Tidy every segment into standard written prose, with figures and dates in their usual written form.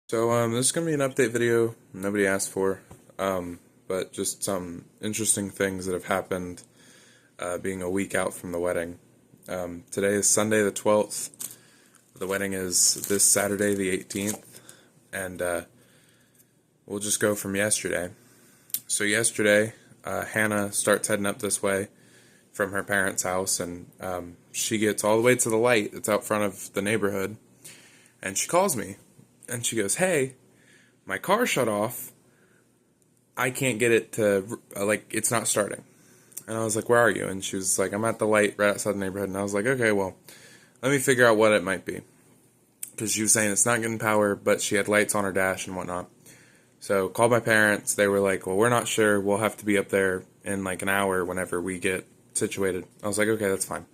This is going to be an update video nobody asked for, but just some interesting things that have happened being a week out from the wedding. Today is Sunday the 12th. The wedding is this Saturday the 18th, and we'll just go from yesterday. So yesterday, Hannah starts heading up this way from her parents' house, and she gets all the way to the light that's out front of the neighborhood, and she calls me. And she goes, "Hey, my car shut off. I can't get it to, it's not starting." And I was like, "Where are you?" And she was like, "I'm at the light right outside the neighborhood." And I was like, "Okay, well, let me figure out what it might be." Because she was saying it's not getting power, but she had lights on her dash and whatnot. So called my parents. They were like, "Well, we're not sure. We'll have to be up there in like an hour whenever we get situated." I was like, "Okay, that's fine."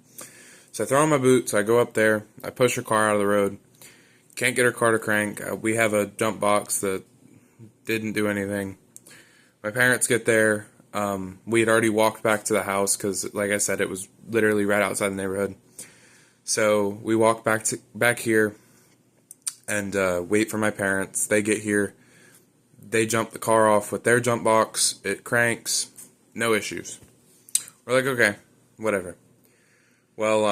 So I throw on my boots. I go up there. I push her car out of the road. Can't get her car to crank. We have a dump box that didn't do anything. My parents get there. We had already walked back to the house because, like I said, it was literally right outside the neighborhood. So we walk back here and wait for my parents. They get here. They jump the car off with their jump box. It cranks. No issues. We're like, okay, whatever. Well,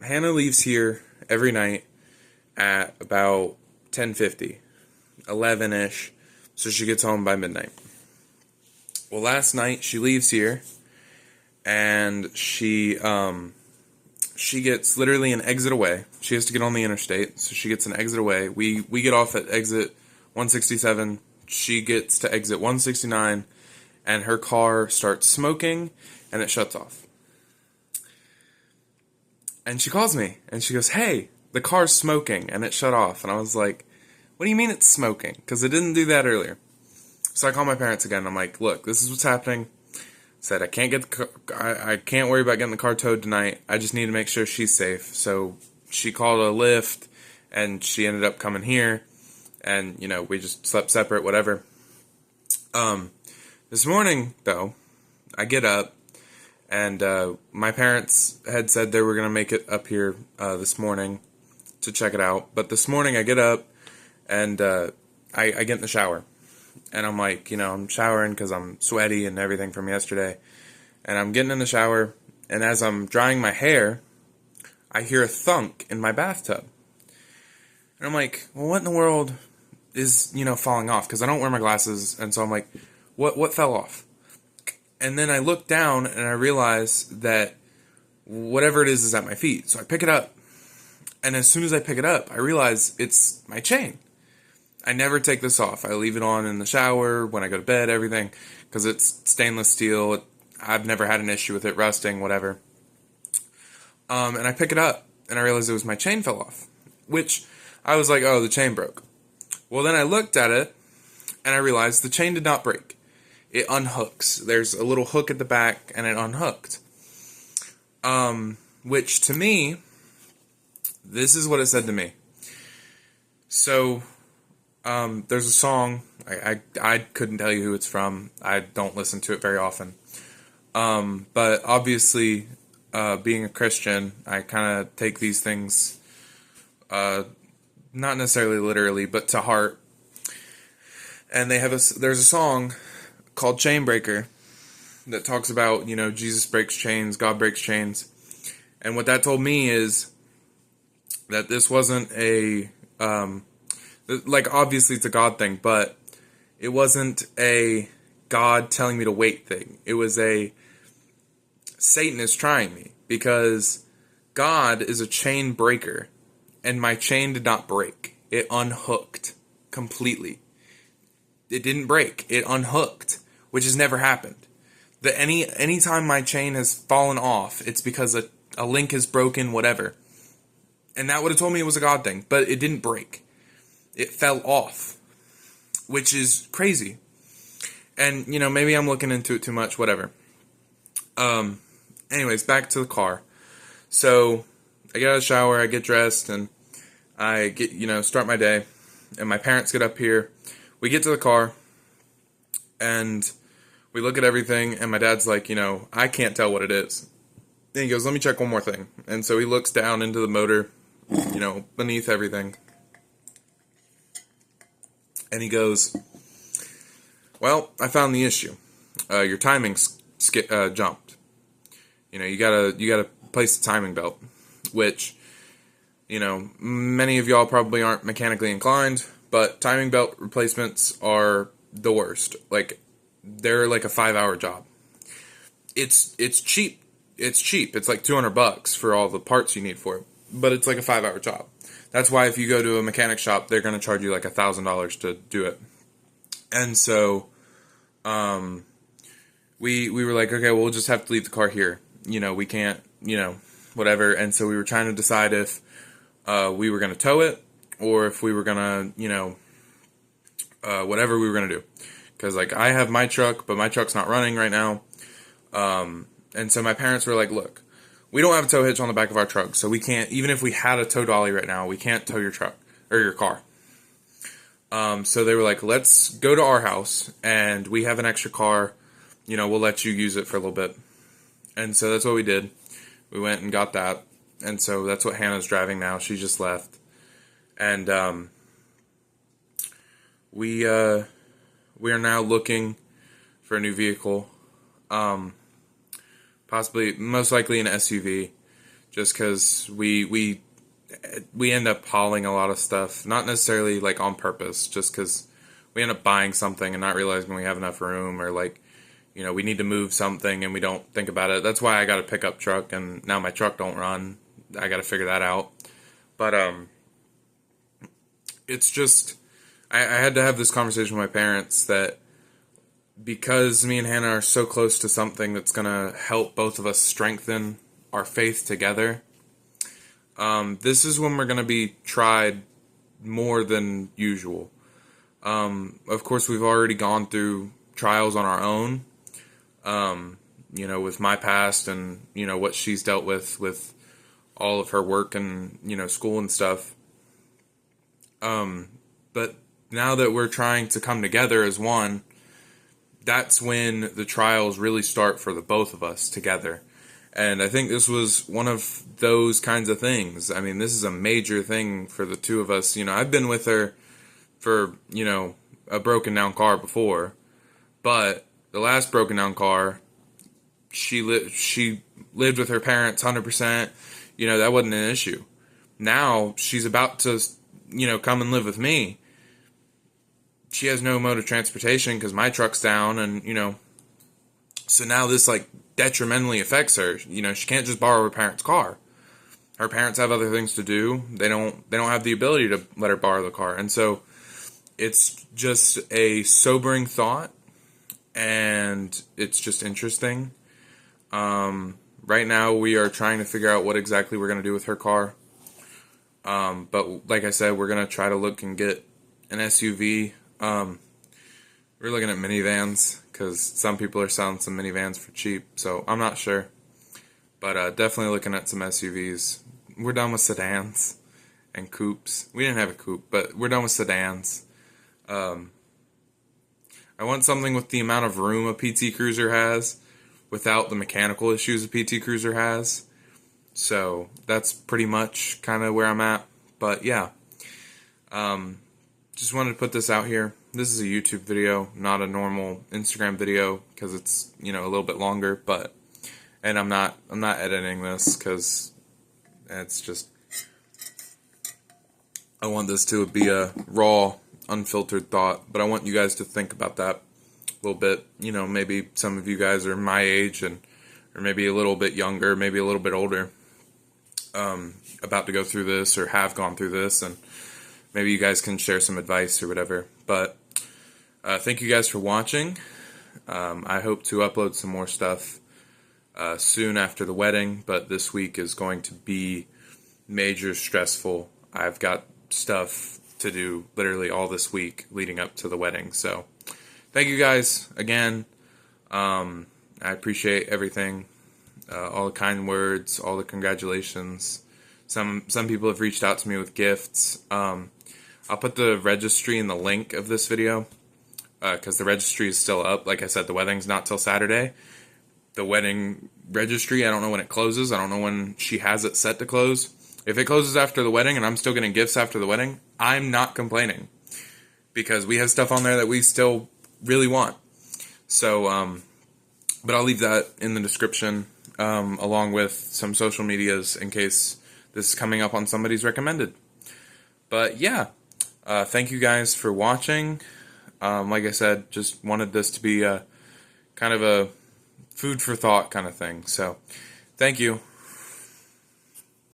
Hannah leaves here every night at about 10:50, 11-ish, so she gets home by midnight. Well, last night she leaves here, and she gets literally an exit away. She has to get on the interstate, so she gets an exit away. We get off at exit 167. She gets to exit 169, and her car starts smoking, and it shuts off. And she calls me, and she goes, "Hey, the car's smoking," and it shut off. And I was like, "What do you mean it's smoking? Because it didn't do that earlier." So I call my parents again. I'm like, "Look, this is what's happening." Said I can't get I can't worry about getting the car towed tonight. I just need to make sure she's safe. So she called a Lyft, and she ended up coming here, and we just slept separate, whatever. This morning though, I get up. And my parents had said they were going to make it up here this morning to check it out. But this morning I get up and I get in the shower. And I'm like, I'm showering because I'm sweaty and everything from yesterday. And I'm getting in the shower. And as I'm drying my hair, I hear a thunk in my bathtub. And I'm like, well, what in the world is, falling off? Because I don't wear my glasses. And so I'm like, what fell off? And then I look down and I realize that whatever it is at my feet. So I pick it up. And as soon as I pick it up, I realize it's my chain. I never take this off. I leave it on in the shower, when I go to bed, everything. Because it's stainless steel. I've never had an issue with it rusting, whatever. And I pick it up. And I realize it was my chain fell off. Which I was like, oh, the chain broke. Well, then I looked at it. And I realized the chain did not break. It unhooks. There's a little hook at the back, and it unhooked. Which to me, this is what it said to me. So, there's a song. I couldn't tell you who it's from. I don't listen to it very often. But obviously, being a Christian, I kind of take these things, not necessarily literally, but to heart. And there's a song called Chainbreaker that talks about, Jesus breaks chains, God breaks chains. And what that told me is that this wasn't obviously it's a God thing, but it wasn't a God telling me to wait thing. It was a Satan is trying me, because God is a chain breaker, and my chain did not break. It unhooked completely. It didn't break. It unhooked, which has never happened. Anytime my chain has fallen off, it's because a link is broken, whatever. And that would have told me it was a God thing, but it didn't break. It fell off, which is crazy. And, maybe I'm looking into it too much, whatever. Anyways, back to the car. So, I get out of the shower, I get dressed, and I get, start my day. And my parents get up here. We get to the car, and we look at everything, and my dad's like, I can't tell what it is. And he goes, "Let me check one more thing." And so he looks down into the motor, beneath everything. And he goes, well, I found the issue. Your timing jumped. You gotta place the timing belt, which, many of y'all probably aren't mechanically inclined, but timing belt replacements are the worst. Like, they're like a 5-hour job. It's cheap. It's cheap. It's like $200 for all the parts you need for it, but it's like a 5-hour job. That's why if you go to a mechanic shop, they're going to charge you like $1,000 to do it. And so, we were like, okay, well, we'll just have to leave the car here. We can't, whatever. And so we were trying to decide if we were going to tow it or if we were going to, whatever we were going to do. Because, like, I have my truck, but my truck's not running right now. And so my parents were like, look, we don't have a tow hitch on the back of our truck, so we can't, even if we had a tow dolly right now, we can't tow your truck or your car. So they were like, let's go to our house, and we have an extra car, we'll let you use it for a little bit. And so that's what we did. We went and got that, and so that's what Hannah's driving now. She just left. And we are now looking for a new vehicle. Possibly, most likely an SUV, just because we end up hauling a lot of stuff, not necessarily like on purpose, just because we end up buying something and not realizing we have enough room, or like, we need to move something and we don't think about it. That's why I got a pickup truck, and now my truck don't run. I got to figure that out. But it's just, I had to have this conversation with my parents that, because me and Hannah are so close to something that's going to help both of us strengthen our faith together, this is when we're going to be tried more than usual. Of course, we've already gone through trials on our own, with my past and, what she's dealt with all of her work and, school and stuff. But now that we're trying to come together as one, that's when the trials really start for the both of us together. And I think this was one of those kinds of things. I mean, this is a major thing for the two of us. I've been with her for, a broken down car before, but the last broken down car, she lived with her parents 100%. That wasn't an issue. Now she's about to, come and live with me. She has no mode of transportation because my truck's down, and, so now this, like, detrimentally affects her. She can't just borrow her parents' car. Her parents have other things to do. They don't have the ability to let her borrow the car. And so it's just a sobering thought, and it's just interesting. Right now we are trying to figure out what exactly we're going to do with her car. But like I said, we're going to try to look and get an SUV. We're looking at minivans because some people are selling some minivans for cheap, so I'm not sure. But definitely looking at some SUVs. We're done with sedans and coupes. We didn't have a coupe, but we're done with sedans. I want something with the amount of room a PT Cruiser has without the mechanical issues a PT Cruiser has. So that's pretty much kind of where I'm at. But yeah, just wanted to put this out here. This is a YouTube video, not a normal Instagram video, because it's, a little bit longer, and I'm not editing this because it's just, I want this to be a raw, unfiltered thought, but I want you guys to think about that a little bit. Maybe some of you guys are my age, or maybe a little bit younger, maybe a little bit older, about to go through this or have gone through this, and maybe you guys can share some advice or whatever. But thank you guys for watching. I hope to upload some more stuff soon after the wedding, but this week is going to be major stressful. I've got stuff to do literally all this week leading up to the wedding. So thank you guys again. I appreciate everything, all the kind words, all the congratulations. Some people have reached out to me with gifts. I'll put the registry in the link of this video, because the registry is still up. Like I said, the wedding's not till Saturday. The wedding registry, I don't know when it closes. I don't know when she has it set to close. If it closes after the wedding and I'm still getting gifts after the wedding, I'm not complaining. because we have stuff on there that we still really want. So, but I'll leave that in the description, along with some social medias in case this is coming up on somebody's recommended. But yeah, thank you guys for watching. Like I said, just wanted this to be a kind of a food for thought kind of thing. So, thank you.